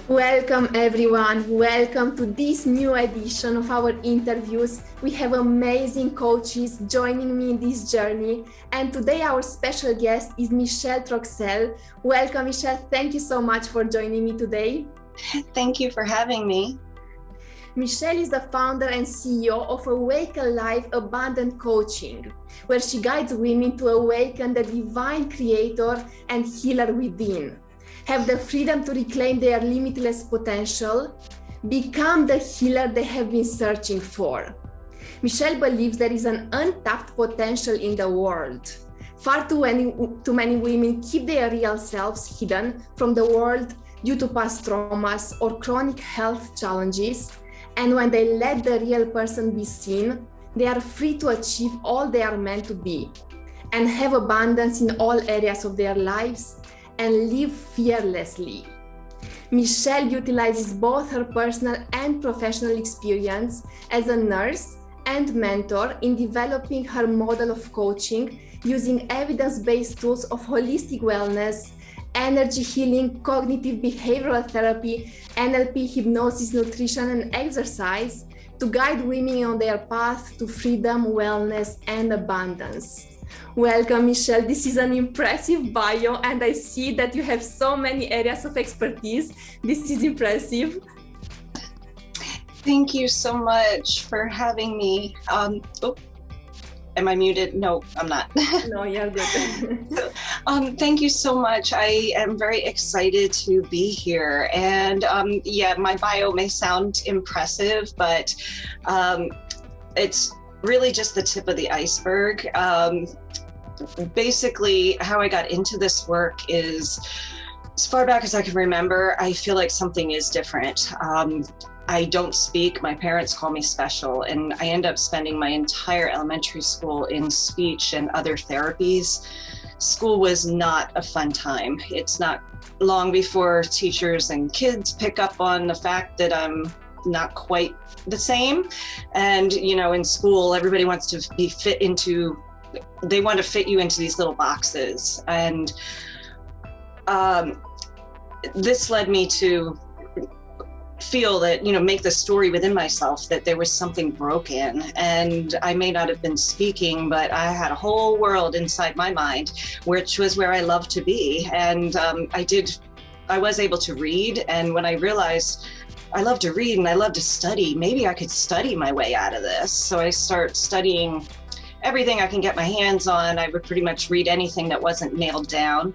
Welcome everyone, welcome to this new edition of our interviews. We have amazing coaches joining me in this journey, and today our special guest is Michelle Troxell. Welcome Michelle, thank you so much for joining me today. Thank you for having me. Michelle is the founder and CEO of Awaken Life Abundant Coaching, where she guides women to awaken the divine creator and healer within, have the freedom to reclaim their limitless potential, become the healer they have been searching for. Michelle believes there is an untapped potential in the world. Far too many women keep their real selves hidden from the world due to past traumas or chronic health challenges. And when they let the real person be seen, they are free to achieve all they are meant to be and have abundance in all areas of their lives and live fearlessly. Michelle utilizes both her personal and professional experience as a nurse and mentor in developing her model of coaching using evidence-based tools of holistic wellness, energy healing, cognitive behavioral therapy, NLP, hypnosis, nutrition, and exercise to guide women on their path to freedom, wellness, and abundance. Welcome, Michelle. This is an impressive bio, and I see that you have so many areas of expertise. This is impressive. Thank you so much for having me. Am I muted? No, I'm not. No, you're good. Thank you so much. I am very excited to be here. And my bio may sound impressive, but it's really just the tip of the iceberg. Basically, how I got into this work is, as far back as I can remember, I feel like something is different. I don't speak. My parents call me special, and I end up spending my entire elementary school in speech and other therapies. School was not a fun time. It's not long before teachers and kids pick up on the fact that I'm not quite the same. And, in school, everybody wants to be they want to fit you into these little boxes. And this led me to feel that, make the story within myself that there was something broken. And I may not have been speaking, but I had a whole world inside my mind, which was where I loved to be. And I was able to read. And when I realized I love to read and I love to study, maybe I could study my way out of this. So I start studying everything I can get my hands on. I would pretty much read anything that wasn't nailed down.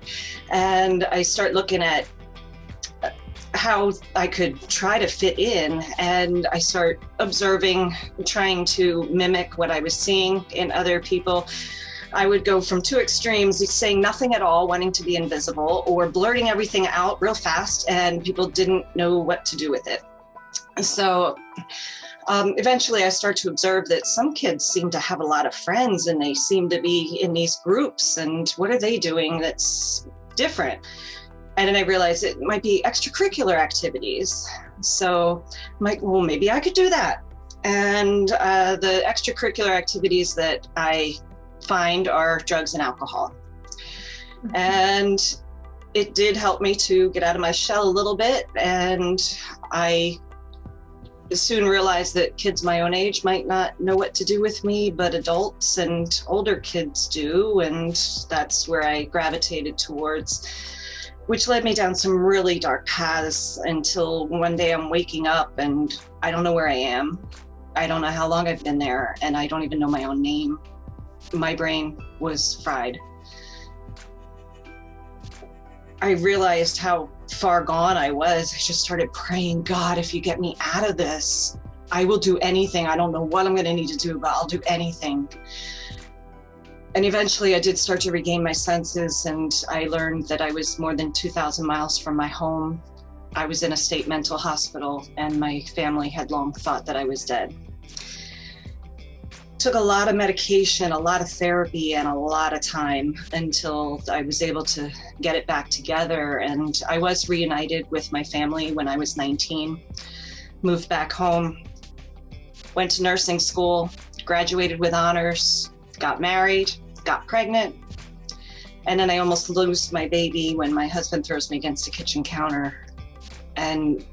And I start looking at how I could try to fit in, and I start observing, trying to mimic what I was seeing in other people. I would go from two extremes, saying nothing at all, wanting to be invisible, or blurting everything out real fast, and people didn't know what to do with it. So eventually I start to observe that some kids seem to have a lot of friends, and they seem to be in these groups, and what are they doing that's different? And then I realized it might be extracurricular activities. So maybe I could do that. And the extracurricular activities that I find are drugs and alcohol. Mm-hmm. And it did help me to get out of my shell a little bit. And I soon realized that kids my own age might not know what to do with me, but adults and older kids do. And that's where I gravitated towards, which led me down some really dark paths until one day I'm waking up and I don't know where I am. I don't know how long I've been there, and I don't even know my own name. My brain was fried. I realized how far gone I was. I just started praying, God, if you get me out of this, I will do anything. I don't know what I'm going to need to do, but I'll do anything. And eventually I did start to regain my senses, and I learned that I was more than 2,000 miles from my home. I was in a state mental hospital, and my family had long thought that I was dead. Took a lot of medication, a lot of therapy, and a lot of time until I was able to get it back together. And I was reunited with my family when I was 19, moved back home, went to nursing school, graduated with honors, got married, got pregnant, and then I almost lose my baby when my husband throws me against a kitchen counter. And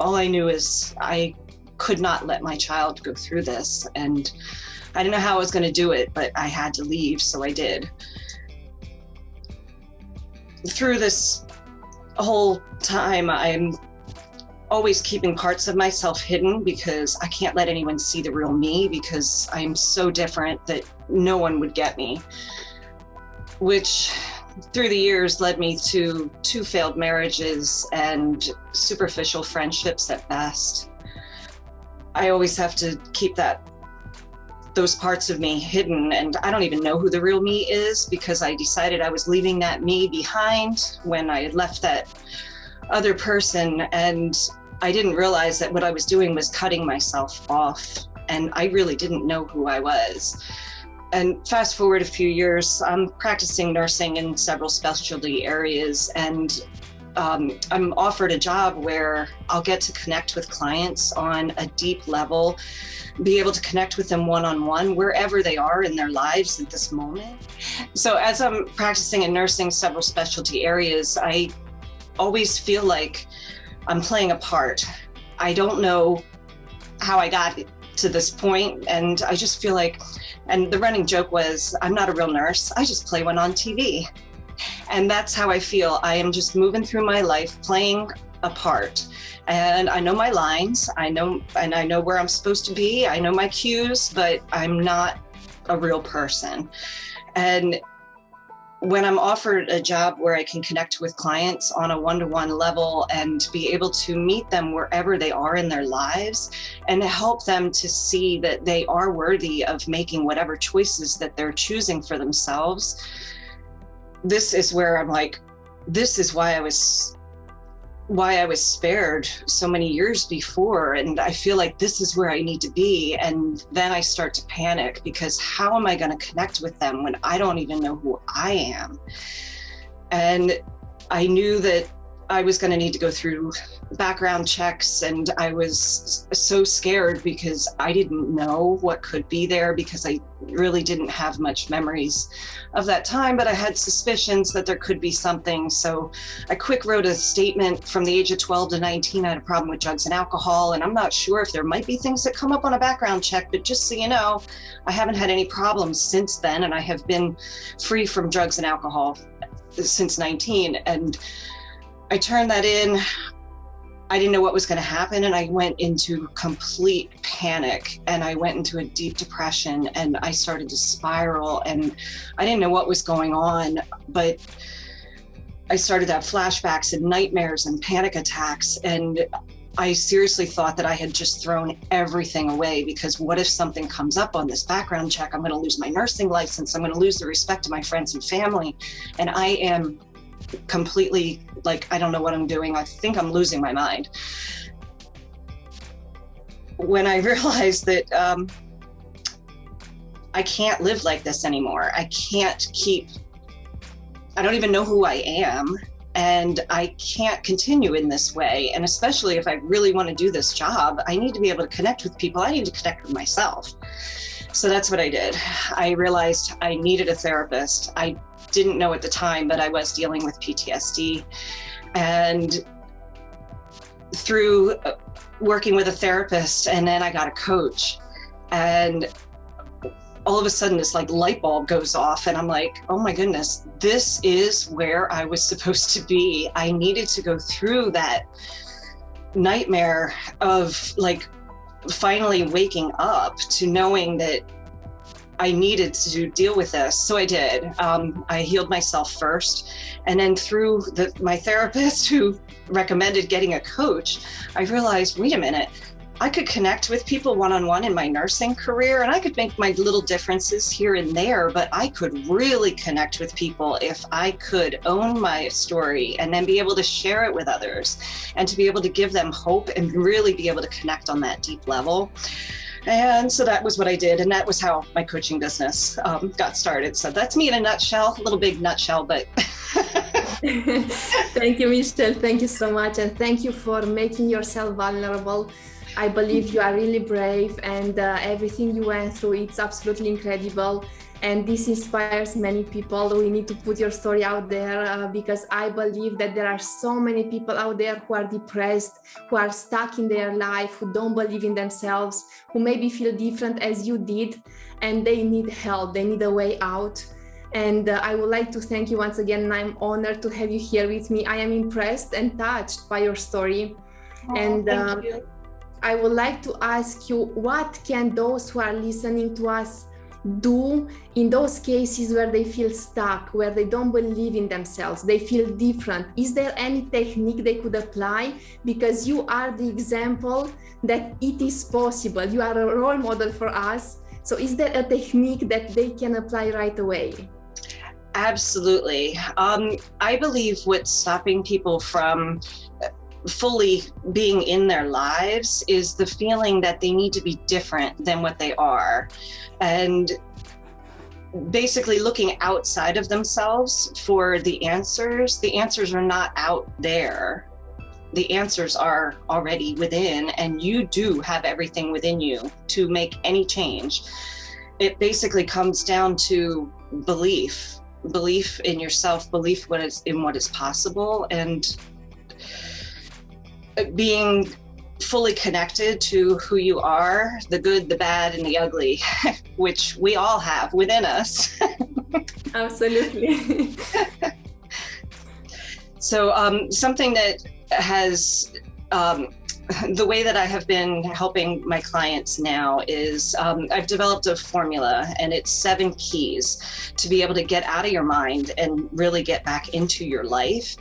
all I knew is I could not let my child go through this. And I didn't know how I was going to do it, but I had to leave, so I did. Through this whole time, I'm always keeping parts of myself hidden because I can't let anyone see the real me, because I'm so different that no one would get me, which through the years led me to 2 failed marriages and superficial friendships at best. I always have to keep those parts of me hidden, and I don't even know who the real me is, because I decided I was leaving that me behind when I had left that other person, and I didn't realize that what I was doing was cutting myself off, and I really didn't know who I was. And fast forward a few years, I'm practicing nursing in several specialty areas, and I'm offered a job where I'll get to connect with clients on a deep level, be able to connect with them one-on-one wherever they are in their lives at this moment. So as I'm practicing and nursing several specialty areas, I always feel like I'm playing a part. I don't know how I got to this point, and I just feel like, and the running joke was, I'm not a real nurse, I just play one on TV. And that's how I feel. I am just moving through my life playing a part. And I know my lines, I know where I'm supposed to be, I know my cues, but I'm not a real person. And when I'm offered a job where I can connect with clients on a one-to-one level and be able to meet them wherever they are in their lives and help them to see that they are worthy of making whatever choices that they're choosing for themselves, this is where I'm like, this is why I was spared so many years before. And I feel like this is where I need to be. And then I start to panic, because how am I going to connect with them when I don't even know who I am? And I knew that I was going to need to go through background checks, and I was so scared because I didn't know what could be there, because I really didn't have much memories of that time, but I had suspicions that there could be something. So I quick wrote a statement. From the age of 12 to 19, I had a problem with drugs and alcohol, and I'm not sure if there might be things that come up on a background check, but just so you know, I haven't had any problems since then, and I have been free from drugs and alcohol since 19. And I turned that in. I didn't know what was going to happen, and I went into complete panic, and I went into a deep depression, and I started to spiral, and I didn't know what was going on, but I started to have flashbacks and nightmares and panic attacks, and I seriously thought that I had just thrown everything away, because what if something comes up on this background check? I'm going to lose my nursing license. I'm going to lose the respect of my friends and family, and I am completely like, I don't know what I'm doing. I think I'm losing my mind. When I realized that I can't live like this anymore. I don't even know who I am, and I can't continue in this way. And especially if I really want to do this job, I need to be able to connect with people. I need to connect with myself. So that's what I did. I realized I needed a therapist. I didn't know at the time, but I was dealing with PTSD. And through working with a therapist, and then I got a coach, and all of a sudden this like light bulb goes off, and I'm like, oh my goodness, this is where I was supposed to be. I needed to go through that nightmare of like finally waking up to knowing that I needed to deal with this. So I did. I healed myself first. And then through my therapist, who recommended getting a coach, I realized, wait a minute, I could connect with people one-on-one in my nursing career, and I could make my little differences here and there, but I could really connect with people if I could own my story and then be able to share it with others, and to be able to give them hope and really be able to connect on that deep level. And so that was what I did. And that was how my coaching business got started. So that's me in a nutshell, a little big nutshell, but. Thank you, Michelle. Thank you so much. And thank you for making yourself vulnerable. I believe you are really brave, and everything you went through, it's absolutely incredible. And this inspires many people. We need to put your story out there because I believe that there are so many people out there who are depressed, who are stuck in their life, who don't believe in themselves, who maybe feel different as you did, and they need help. They need a way out. And I would like to thank you once again. And I'm honored to have you here with me. I am impressed and touched by your story. Thank you. I would like to ask you, what can those who are listening to us do in those cases where they feel stuck, where they don't believe in themselves, they feel different? Is there any technique they could apply? Because you are the example that it is possible. You are a role model for us. So is there a technique that they can apply right away? Absolutely. I believe what's stopping people from fully being in their lives is the feeling that they need to be different than what they are, and basically looking outside of themselves for the answers. The answers are not out there. The answers are already within, and you do have everything within you to make any change. It basically comes down to belief in yourself, belief in what is possible, and being fully connected to who you are, the good, the bad, and the ugly, which we all have within us. Absolutely. So something that has, the way that I have been helping my clients now is I've developed a formula, and it's 7 keys to be able to get out of your mind and really get back into your life.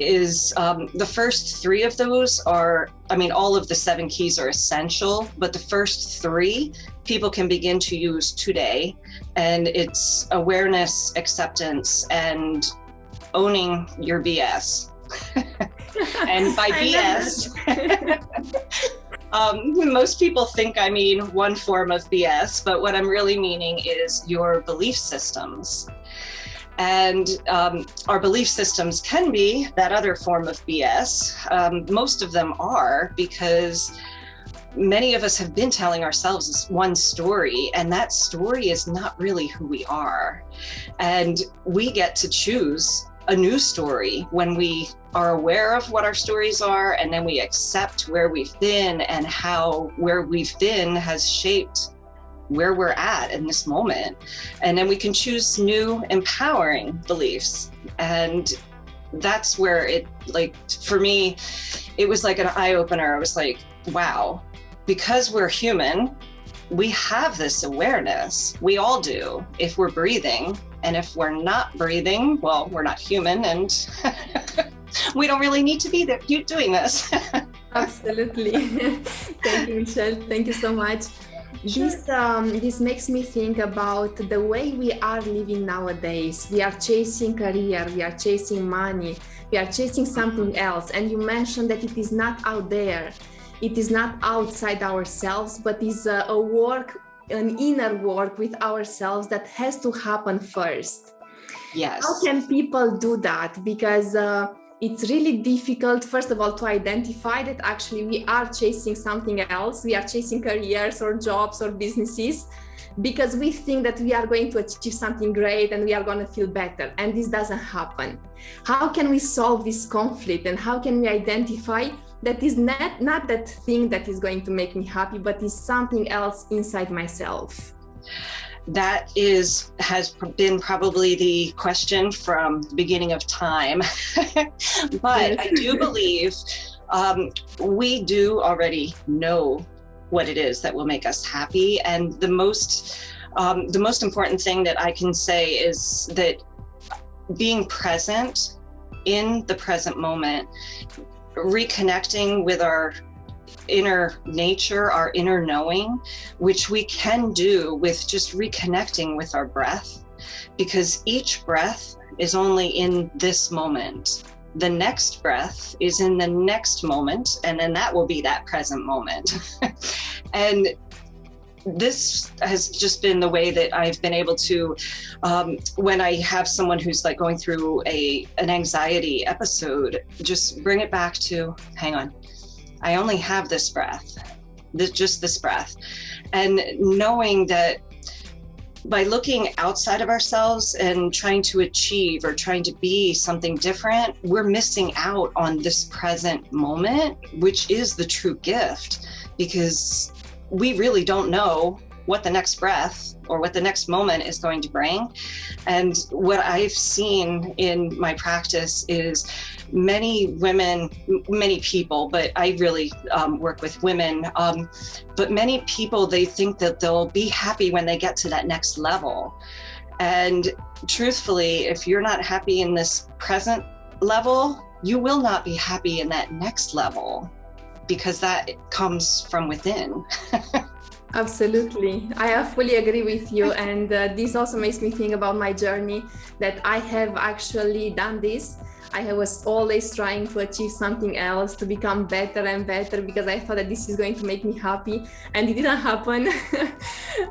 Is the first 3 of those are, all of the 7 keys are essential, but the first 3 people can begin to use today. And it's awareness, acceptance, and owning your BS. And by BS, most people think I mean one form of BS, but what I'm really meaning is your belief systems. And our belief systems can be that other form of BS. Most of them are, because many of us have been telling ourselves this one story, and that story is not really who we are. And we get to choose a new story when we are aware of what our stories are, and then we accept where we've been and how where we've been has shaped where we're at in this moment. And then we can choose new empowering beliefs. And that's where it, for me, it was like an eye-opener. I was like, wow, because we're human, we have this awareness. We all do, if we're breathing. And if we're not breathing, well, we're not human, and we don't really need to be there doing this. Absolutely. Thank you, Michelle. Thank you so much. Sure. This makes me think about the way we are living nowadays. We are chasing career, we are chasing money, we are chasing something else. And you mentioned that it is not out there. It is not outside ourselves, but is a work, an inner work with ourselves that has to happen first. Yes. How can people do that? Because it's really difficult, first of all, to identify that actually we are chasing something else. We are chasing careers or jobs or businesses because we think that we are going to achieve something great and we are going to feel better. And this doesn't happen. How can we solve this conflict? And how can we identify that is not that thing that is going to make me happy, but is something else inside myself? That has been probably the question from the beginning of time. But yes. I do believe we do already know what it is that will make us happy. And the most important thing that I can say is that being present in the present moment, reconnecting with our inner nature, our inner knowing, which we can do with just reconnecting with our breath, because each breath is only in this moment. The next breath is in the next moment, and then that will be that present moment. And this has just been the way that I've been able to, when I have someone who's like going through an anxiety episode, just bring it back to, hang on, I only have this breath, just this breath. And knowing that by looking outside of ourselves and trying to achieve or trying to be something different, we're missing out on this present moment, which is the true gift, because we really don't know what the next breath or what the next moment is going to bring. And what I've seen in my practice is many women, many people, but I really work with women, but many people, they think that they'll be happy when they get to that next level. And truthfully, if you're not happy in this present level, you will not be happy in that next level, because that comes from within. Absolutely. I fully agree with you. And this also makes me think about my journey, that I have actually done this. I was always trying to achieve something else, to become better and better, because I thought that this is going to make me happy, and it didn't happen.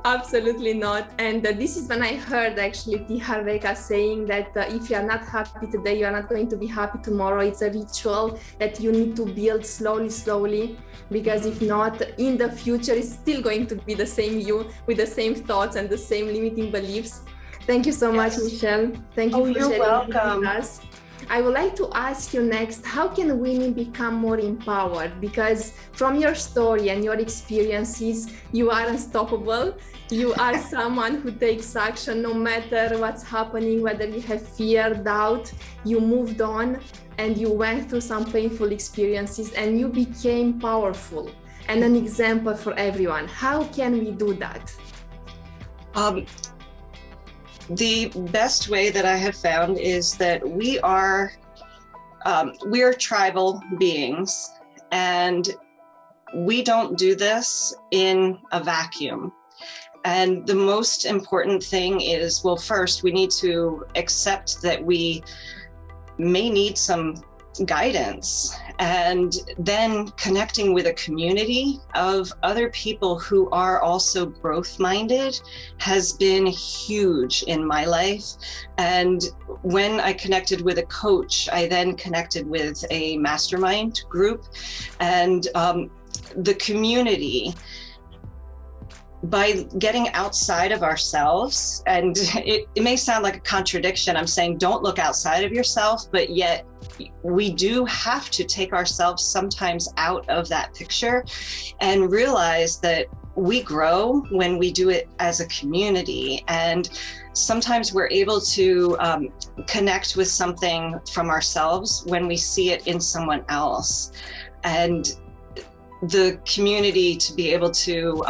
Absolutely not. And this is when I heard actually T. Harv Eker saying that if you are not happy today, you are not going to be happy tomorrow. It's a ritual that you need to build slowly, because if not, in the future, it's still going to be the same you with the same thoughts and the same limiting beliefs. Thank you so much, Michelle. Thank you for sharing welcome. with us. I would like to ask you next, how can women become more empowered? Because from your story and your experiences, you are unstoppable. You are someone who takes action no matter what's happening, whether you have fear, doubt. You moved on and you went through some painful experiences and you became powerful and an example for everyone. How can we do that? The best way that I have found is that we are tribal beings, and we don't do this in a vacuum. And the most important thing is, well, first we need to accept that we may need some guidance, and then connecting with a community of other people who are also growth minded has been huge in my life. And when I connected with a coach, I then connected with a mastermind group, and the community, by getting outside of ourselves, and it may sound like a contradiction, I'm saying don't look outside of yourself, but yet we do have to take ourselves sometimes out of that picture and realize that we grow when we do it as a community. And sometimes we're able to connect with something from ourselves when we see it in someone else. And the community to be able to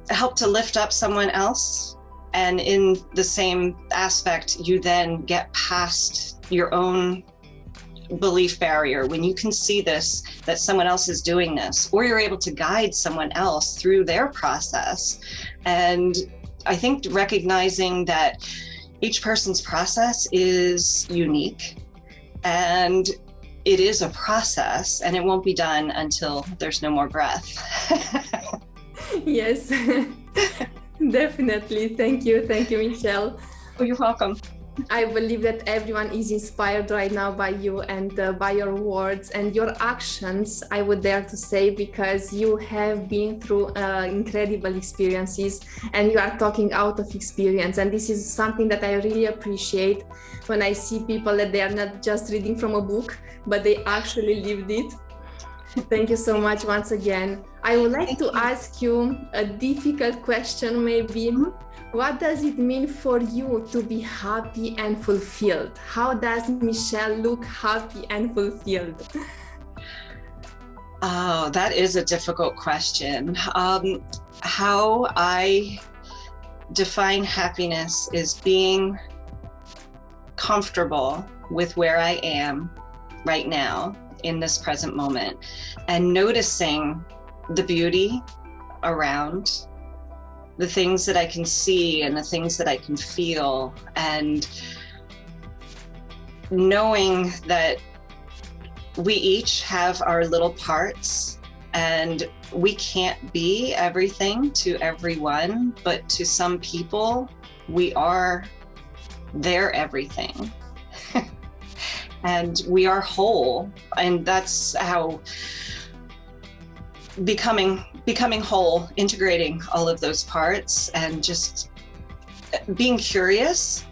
help to lift up someone else, and in the same aspect, you then get past your own belief barrier when you can see this, that someone else is doing this, or you're able to guide someone else through their process. And I think recognizing that each person's process is unique, and it is a process, and it won't be done until there's no more breath. Yes, definitely. Thank you, Michelle. Oh, you're welcome. I believe that everyone is inspired right now by you and by your words and your actions, I would dare to say, because you have been through incredible experiences and you are talking out of experience. And this is something that I really appreciate when I see people that they are not just reading from a book, but they actually lived it. Thank you so much once again. I would like to ask you a difficult question maybe. What does it mean for you to be happy and fulfilled? How does Michelle look happy and fulfilled? Oh, that is a difficult question. How I define happiness is being comfortable with where I am right now in this present moment, and noticing the beauty around, the things that I can see and the things that I can feel, and knowing that we each have our little parts and we can't be everything to everyone, but to some people, we are their everything. And we are whole. And that's how becoming becoming whole, integrating all of those parts, and just being curious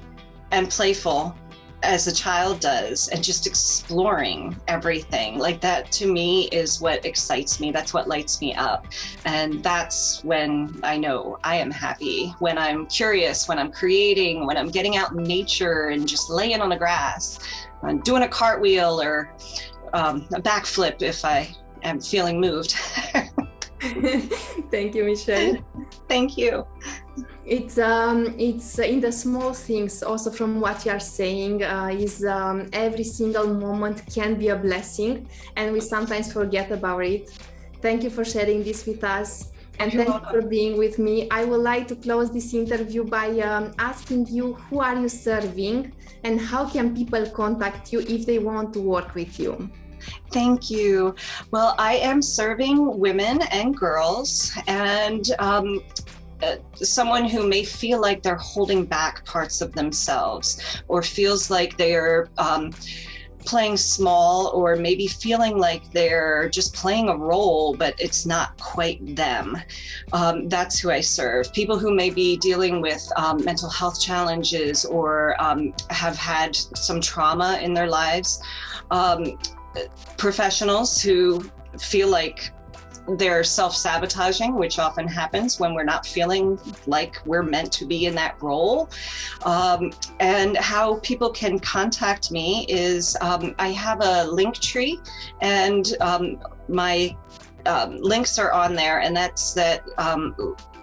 and playful as a child does, and just exploring everything. Like that to me is what excites me. That's what lights me up. And that's when I know I am happy, when I'm curious, when I'm creating, when I'm getting out in nature and just laying on the grass, I'm doing a cartwheel or a backflip if I am feeling moved. Thank you, Michelle. Thank you. It's in the small things also from what you are saying is every single moment can be a blessing, and we sometimes forget about it. Thank you for sharing this with us, and thank you for being with me. I would like to close this interview by asking you, who are you serving and how can people contact you if they want to work with you? Thank you. Well, I am serving women and girls, and someone who may feel like they're holding back parts of themselves, or feels like they're playing small, or maybe feeling like they're just playing a role, but it's not quite them. That's who I serve. People who may be dealing with mental health challenges, or have had some trauma in their lives. Professionals who feel like they're self-sabotaging, which often happens when we're not feeling like we're meant to be in that role. And how people can contact me is I have a link tree, and my links are on there, and that's that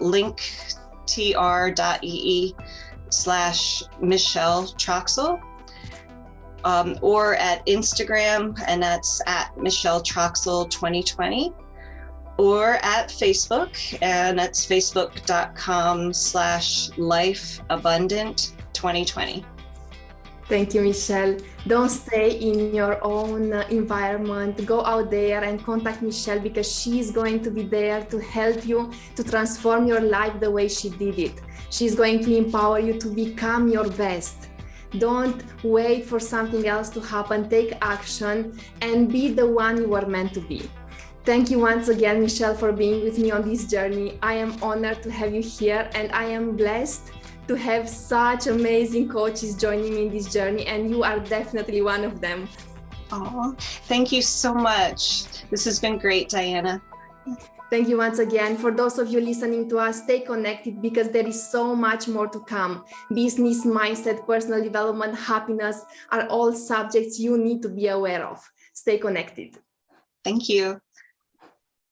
linktr.ee/Michelle Troxell. Or at Instagram, and that's at Michelle Troxell 2020, or at Facebook, and that's facebook.com/lifeabundant2020. Thank you, Michelle. Don't stay in your own environment. Go out there and contact Michelle, because she's going to be there to help you to transform your life the way she did it. She's going to empower you to become your best. Don't wait for something else to happen. Take action and be the one you were meant to be. Thank you once again, Michelle, for being with me on this journey. I am honored to have you here, and I am blessed to have such amazing coaches joining me in this journey, and you are definitely one of them. Oh, thank you so much. This has been great, Diana. Thank you once again. For those of you listening to us, stay connected, because there is so much more to come. Business, mindset, personal development, happiness are all subjects you need to be aware of. Stay connected. Thank you.